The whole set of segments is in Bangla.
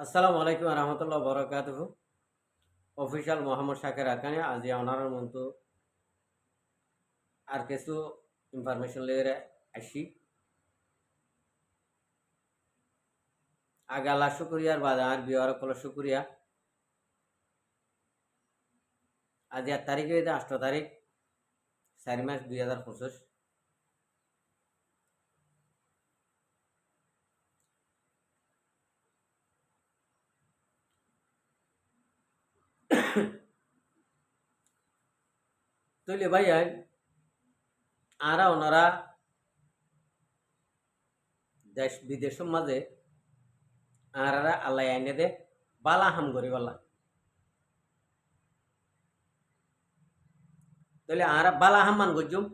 আসসালামু আলাইকুম রহমতুল্লাহ বরকাতুহু অফিসিয়াল মোহাম্মদ শাকের আকানে আজি অনারের মতো আর কিছু ইনফরমেশন লিয়ে আসি আগে আল্লাহ শুক্রিয়ার বাদ আর বিহার কল শুক্রিয়া আজি 8 তারিখে 8 তারিখ 4 মাস 2025 তৈলে ভাই আরা ওনারা দেশ বিদেশের মাঝে আরারা আল্লাহ আইনে দে বালা হাম করি বলা তৈলে আরা বালা হাম মান গজুম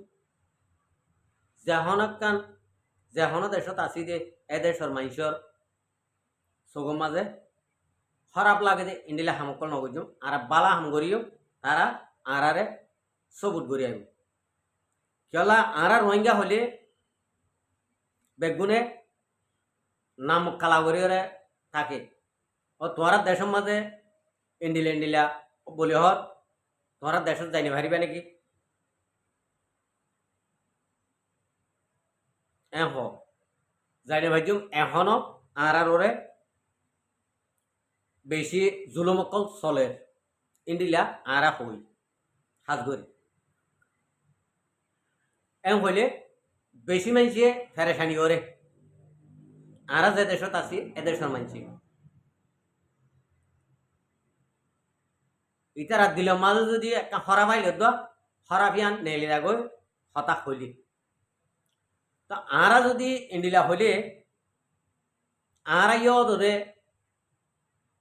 যেহনকান যেহন দেশত আসি দে এ দেশের মানুষের চোখের মাঝে খারাপ লাগে যে ইন্ডিলা হামকল নগজুম আর বালা হাম করিও তারা আরারে সবুত করি আইব কেলা আরা রোহিঙ্গা হলে বেগুনে নাম কালা করিয়ে থাকে ও তোমার দেশের মাঝে ইন্ডিলা ইন্ডিলা বলি হর তোমার দেশত যাইনি ভারিবে নাকি হ যাইনি ভাইজুম এখনো আর ওরে বেশি জুলুমকল চলে ইন্ডিলা আরা হই হাত ধরি এম হইলে বেশি মানুষে ফেরেশানি করে আরা যে দেশত আছি এ দেশের মানুষ ইটা রাত দিল মাঝে যদি একটা হরা পাইল হরাফিয়ান নেলি রাগই হতাশ হইলি তো আরা যদি ইন্ডিলা হইলে আরাইও ধরে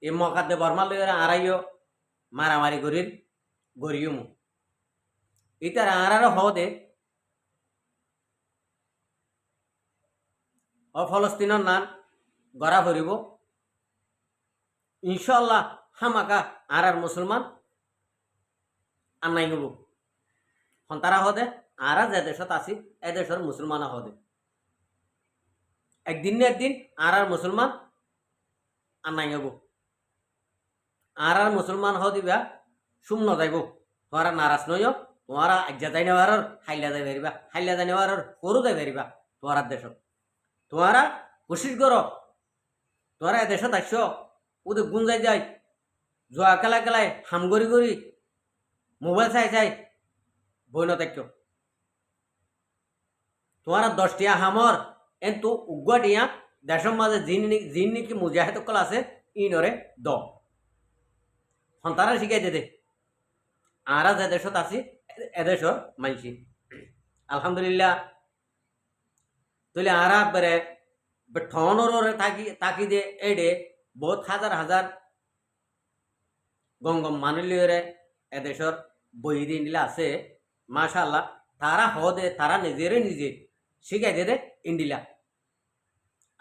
এই মকাতে বর্মা লই আরাইও মারামারি করির গরিয়ম ইতার আরারও হদে ও ফলস্তিনের নান গড়া ভরিব ইনশাল্লাহ হামাকা আর মুসলমান আনাই হব সন্তারা হদে আরা যে দেশত আছি এ দেশের মুসলমান হদে একদিন না একদিন আর মুসলমান আনাই হব আর মুসলমান হদিবা শূন্য যাইব তোমারা নারাজ নয় তোমারা আজ্ঞা যাই নেওয়ার হাইলা যাই পারিবা হাইলা যাই নেওয়ার করু যাই পারিবা তোমার দেশত তোমারা কোশিশ করো তোরা এ দেশত আসছ ওদের গুঞ্জাই যায় জোয়া খেলা খেলায় হাম করি করি মোবাইল চাই চাই বই নথাক্য তোমার 10টিয়া হামর কিন্তু উগ্গটিয়া দেশের মাঝে জিন নাকি মুজাহিদ কল আছে ইনরে দ সন্তারা শিখাই দে আরা যে দেশত আছি এদেশর মানসি আলহামদুলিল্লাহ তুলে আরা বেড়ে ঠনরে তাকি দে এডে বহুত হাজার হাজার গঙ্গম মানুলিয়রে এদেশর বই দিয়ে নিলে আছে মাশাআল্লাহ তারা হদে তারা নিজেরে নিজে শিখাই দে ইন্ডিলা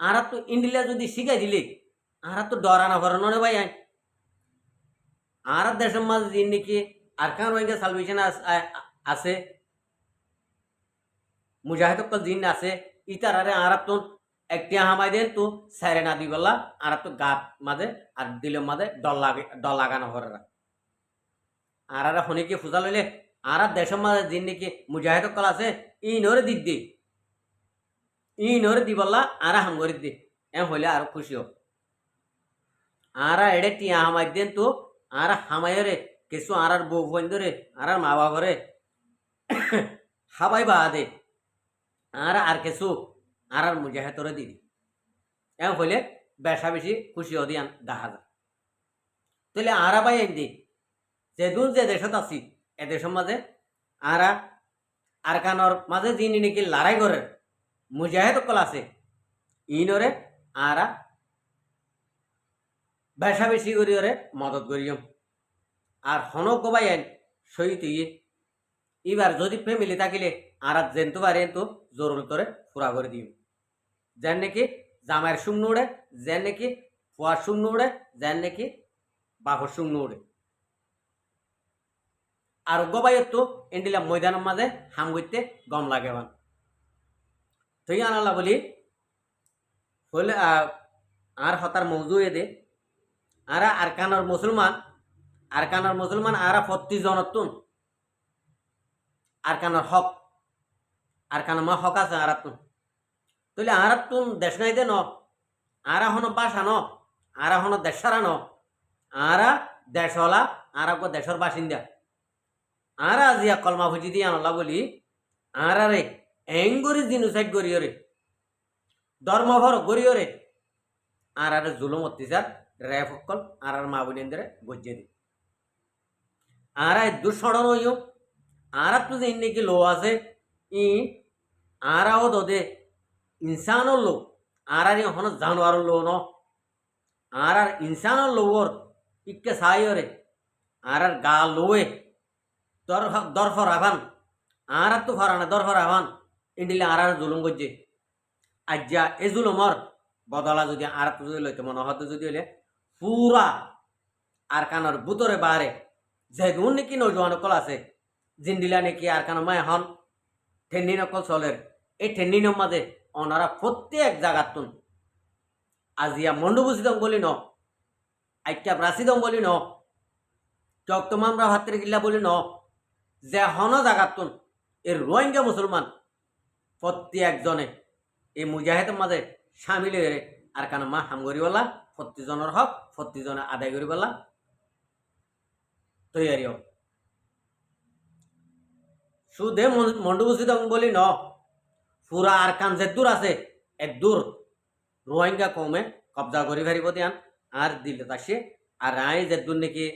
আরা তো ইন্ডিলা যদি শিখাই দিলে আরা তো ডরানা ভরানো ভাই আর দেশের মাঝে যে নাকি আরকান রোহিঙ্গা সালভেশন আছে মুজাহিদ জিন আছে ইতারারে আর তো একটি হামাই দেন তো সাইরে না দি বললা আর তো গাত মাঝে আর দিলের মাঝে ডল লাগানো হরা আর হনিকে ফুজা লইলে আর দেশের মাঝে যে নাকি মুজাহিদ আছে ইনরে দি ইনরে দি বললা আর হাম করে দি এম হইলে আর খুশি হোক আর এডে টিয়া হামাই দেন তো আর হামাইরে কিছু আর বউ বোন ধরে আর মা বাবারে হাবাই বা দে আর কিছু আর মুজাহিদরে দিদি এম হইলে বেশা বেশি খুশি হদিয়ান দেখা যায় তাহলে আরা বাই দি যেদুন যে দেশত আছি এ দেশের মাঝে আরা আরকানর মাঝে যিনি নাকি লড়াই করে মুজাহিদ কল আছে ইনরে আরা বেশা বেশি করিওরে মদত করিও আর হনক গবাই আইন সহিত এবার যদি ফ্যামিলি থাকিলে আর যেনতো পারে তো জরুরতরে ফুরা করে দিও যেন নাকি জামাইয়ের সুম উড়ে যেন নাকি ফুয়ার সুম উড়ে যেন নাকি বাপর সুম উড়ে আর গবাইয়ের তো এন্ডিলা ময়দানের মাঝে হাম করতে গম লাগে বান তুই আনালা বলি হলে আর হতার মৌজু এদে আরা আরকানের মুসলমান আরা 40 জনতুন আরকানের হক আরকানের মা হক আছে আরাতুন তাহলে আরাতুন দেশ নাই দে ন আরা হন বাসা ন আরা হন দেশারা ন আরা দেশলা আরা গো দেশের বাসিন্দা আরা জিয়া কলমা ভুজি দিয়ে আনলা বলি আরা রে এঙ্গরি জিনুসাইড গরিও রে ধর্মভর গরিও রে আরারে জুলুম অত্যাচার রেপ সকল আরার মা বোনেদের গজ্জে দি আরা দুঃসরণ হইও আরা তো যে নাকি লো আছে ই আরাও দদে ইনসানর লো আরার হন জানোয়ার লো ন আরার ইনসানর লোর ইকে সাইরে আরার গা লোয়ে দরফর আভান আরার তো ফরানা দরফর আভান ইন্ডিলে আরার জুলুম গজ্জে আজ্জা এ জুলুমর বদলা যদি আর যদি লইতে মনে হতো যদি হইলে পুরা আর কানোর বুতরে বারে যেগুন নাকি নৌজওয়ান অকল আছে জিন্দিলা নাকি আর কানো মায় হন ঠেন্ডিন অকল চলের এই ঠেন্ডিনের মাঝে ওনারা প্রত্যেক জায়গাতুন আজিয়া মন্ডু বুঝিদম বলি ন আইকা ব্রাসিদম বলি ন চকতমামরা হাতের গিল্লা বলি ন যে হন জায়গাতুন এর রোহিঙ্গা মুসলমান প্রত্যেকজনে এই মুজাহিদের মাঝে সামিল হয়ে আর কানো মা হাম করিবলা 40 জনের হক 40 জনে আদায় করিবলা তৈয়ারি হোক সুদে মন্ডুবুসিদ বলি ন পুরা আর কান যে দূর আছে এক দূর রোহিঙ্গা কমে কবজা করি ফারিব দিয়ান আর দিলে তাসে আর রায় যে দূর নাকি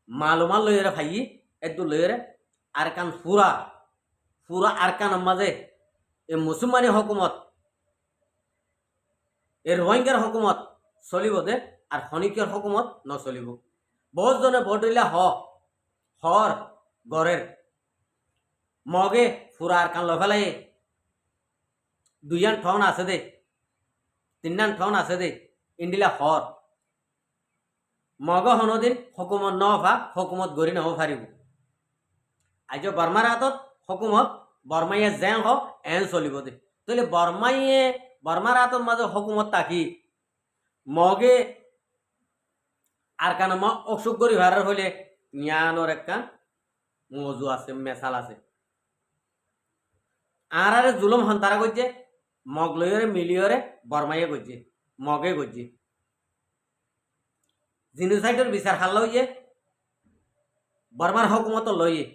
মালুমাল লইরে ফাই এক দূর লইরে আর কান পুরা আর কান মাঝে এই মুসলমানি হকুমত এ রোহিঙ্গার হকুমত চলিব দে আর হনিকের হকুমত নচলিব বহুত জনে বদলিলা হর গড়ের মগে ফুরা আর কান লফেলাই 2 ঠন আছে দে 3 ঠন আছে দে ইন্ডিলা হর মগ হনদিন হকুমত নফা হকুমত গড়ি নহ ফারিব আজ বর্মার হাতত হকুমত বর্মাইয়ে জেং হ এন চলিব দে তাহলে বর্মার হাতত মাঝে হকুমত তাকি মগে আর কান অসুখ করি ভাড়ার হইলে জ্ঞানর একটা মজু আছে মেশাল আছে আর জুলুম হন্তারা করছে মগ লইরে মিলিয়রে বর্মাইয়ে করছে মগে করছে জিনোসাইডের বিচার হাল লইয়ে বর্মার হকুমত লইয়ে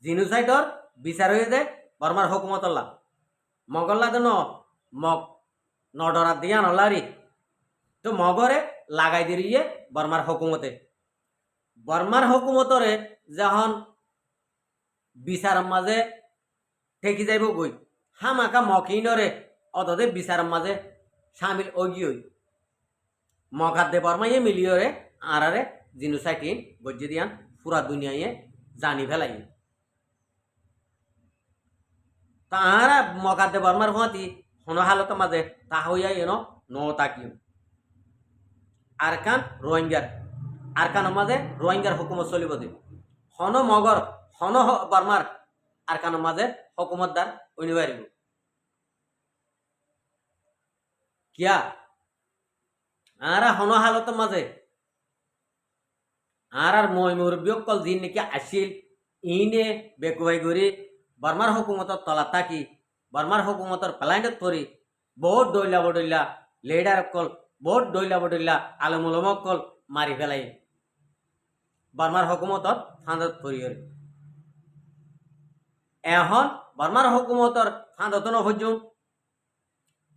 জিনোসাইডর বিচার হয়ে যায় বর্মার হকুমত লা মগল্লা দেন মগ নডরা দিয়া নলারি তো মগরে লাগাই দিয়ে বর্মার হকুমতরে যখন বিচার মাঝে ঠেকি যাইব গই হামাকা মকিনরে অতদে বিচার মাঝে সামিল ওগিই মগাত দে বর্মাইয়ে মিলিয়রে আরারে জিনোসাইটিন গজ্জে দিয়ান পুরা দুনিয়ায় জানি ফেলাই তা আরা মগাত দে বর্মার হতি হন হালত মাঝে তা হইয়া এনো ন তাকিও আরকান রোহিঙ্গার আরকান মাঝে রোহিঙ্গার হুকুমত চলিব দে হন মগর হন বর্মার আরকান মাঝে হুকুমতদার অনিবার্য কিয়া আরা হন হালত মাঝে আর মই মুরব্বী অকল দিন নাকি আসিল ইনে বেকুবাই করি বর্মার হুকুমতর তলা থাকি বর্মার হুকুমতর প্লাইন্ডত পরি বহুত ডইলা লিডার অকল বহুত ডইলা আলমুলম অকল মারি ফেলাই বর্মার হুকুমতর ফাঁদত পরিয়রে এখন বর্মার হুকুমতর ফাঁদত নভজুম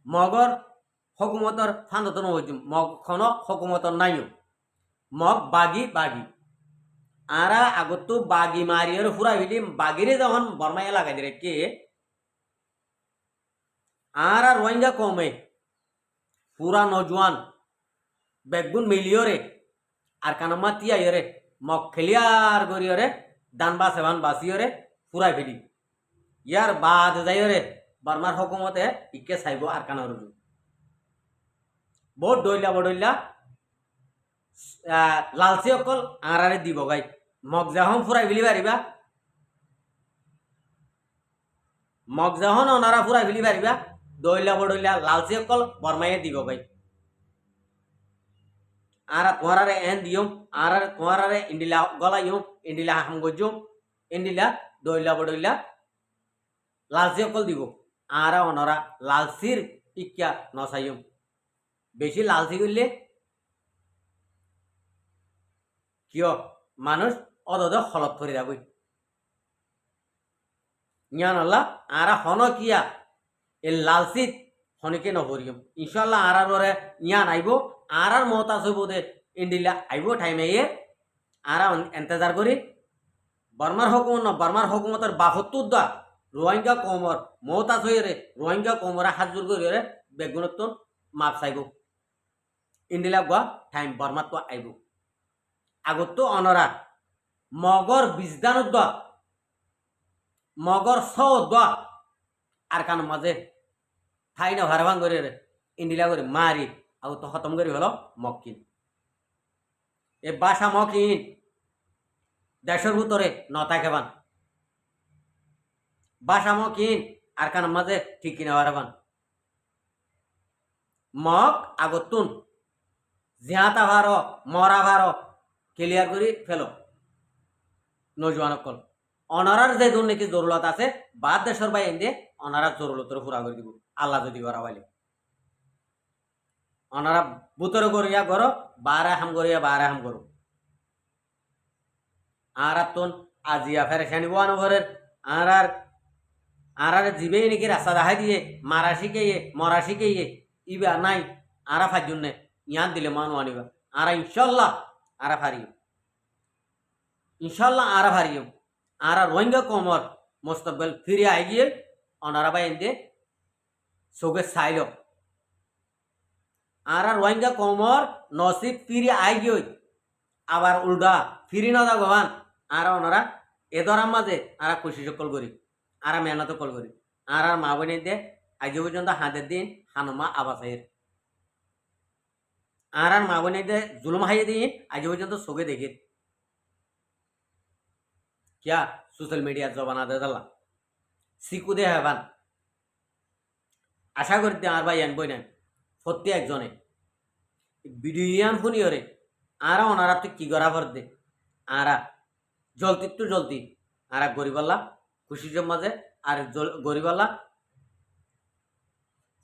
মগর হুকুমতর ফাঁদত নভজুম মগ খন হুকুমতর নাইও মগ বাগি আরা আগত বাগি মারিয়র ফুরা হইলি বাগিরে যখন বর্মায় লাগাই দিলে কে আর রোহিঙ্গা কমে পুরা নজওয়ান বেগুন মিলিয়রে আর কানামা তিয়াইরে মগ খেলিয়ার গরিয়রে দান বাসেবান বাসিয়রে ফুরাই ফেলি ইয়ার বাদ যাইরে বর্মার হুকুমতে ইকে চাইব আর কানার বহুত বডইলা লালচি অকল আঁৰাৰে দিব গাই মগজাহন ফুৰাই বুলি পাৰিবা মগজাহন অনাৰা ফুৰাই বুলি পাৰিবা দৈলা বডইলা লালচি অকল বৰ্মায়ে দিব গাই ara tuarare en dium ara tuarare indila golayum indila ham gojum indila doila bodoila লালচি অকল দিব আরা অনরা লালচির ইক্যা নসাইম বেশি লালচি করলে কিয় মানুষ অদদ হলত করে যাবই ইয়ান আল্লাহ আরা হন কিয়া এ লালচিত হনিকে নভরিম ইনশাল্লাহ আরার ওরে ইয়ান আইব আরার মত আছে বোধে ইন্ডিলা আইব টাইমে আরা এন্তেজার করি বর্মার হুকুমতের বাহত্তর দা রোহিঙ্গা কমর মহতাজ হয়ে রে রোহিঙ্গা কমরা হাজুর করে রে বেগুনত মাপ চাইব ইন্ডিলা গোয়া টাইম বর্মাত আইব আগত অনরা মগর বিজদান দ মগর সৌ দ আর কান মাঝে ঠাই না ভারভাং করে রে ইন্ডিলা করে মারি আগত খতম করে হলো মক্কিন এ বাসা মকিন দেশের ভিতরে নতাকেবান বাসামো কিন আর কান মাঝে ঠিক কিনা হারাবান মক আগতুন জিহাতা ভার মরা ভার ক্লিয়ার করি ফেলো নজওয়ান কল অনারার যে নাকি জরুরত আছে বাদ দেশের বাই এনে অনারা জরুরতের পুরা করে দিব আল্লাহ যদি করা পাইলে অনারা বুতরে করিয়া করো বারে হাম করিয়া বারে হাম করো আর তুন আজিয়া ফেরেশানি বানো ঘরের আর জিবে নাকি রাস্তা দেখাই দিয়ে মারা শিখাইয়ে মরা শিখাইয়ে ইবা নাই আরা ফাইজুন নে ইয়ান দিলে মানু আনিবা আরা ইনশাল্লাহ আরা ফারিও ইনশাল্লাহ আরা ফারিও আরা রোহিঙ্গা কমর মোস্তকবেল ফিরে আই গিয়ে অনারা বাই এনে চোখে চাইল আরা রোহিঙ্গা কমর নসিব ফিরে আই গিয়ে আবার উল্টা ফিরি না যাও ভগবান আর ওনারা এদরার মাঝে আর খুশি সকল করি আর মেহনত কল করি আর মা বোনের দিয়ে আজ পর্যন্ত হাতের দিন হানুমা আবাসের আর মা বোনের দিয়ে জুলুম হাইয়ে দিন আজ পর্যন্ত চোখে দেখি क्या সোশ্যাল মিডিয়ার জবানা দে দাল্লা শিকু দে হেবান আশা করি আর ভাই আনবই না সত্যি একজনে ভিডিও শুনি ওরে আর ওনারা তো কি করা ভর দে আরা জলতি তো জলতি আর গরিবাল্লা খুশির মাঝে আর গরিবাল্লা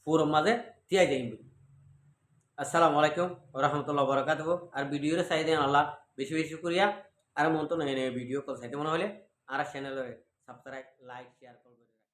পুরো মাঝে তিয়াই যাইব আসসালামু আলাইকুম রহমতুল্লাহ বরকাতুহ আর ভিডিওর চাই দেন আল্লাহ বেশি বেশি করিয়া আর মন তো নয় ভিডিও কল চাইতে মনে হলে আর চ্যানেলের সাবস্ক্রাইব লাইক শেয়ার করবে।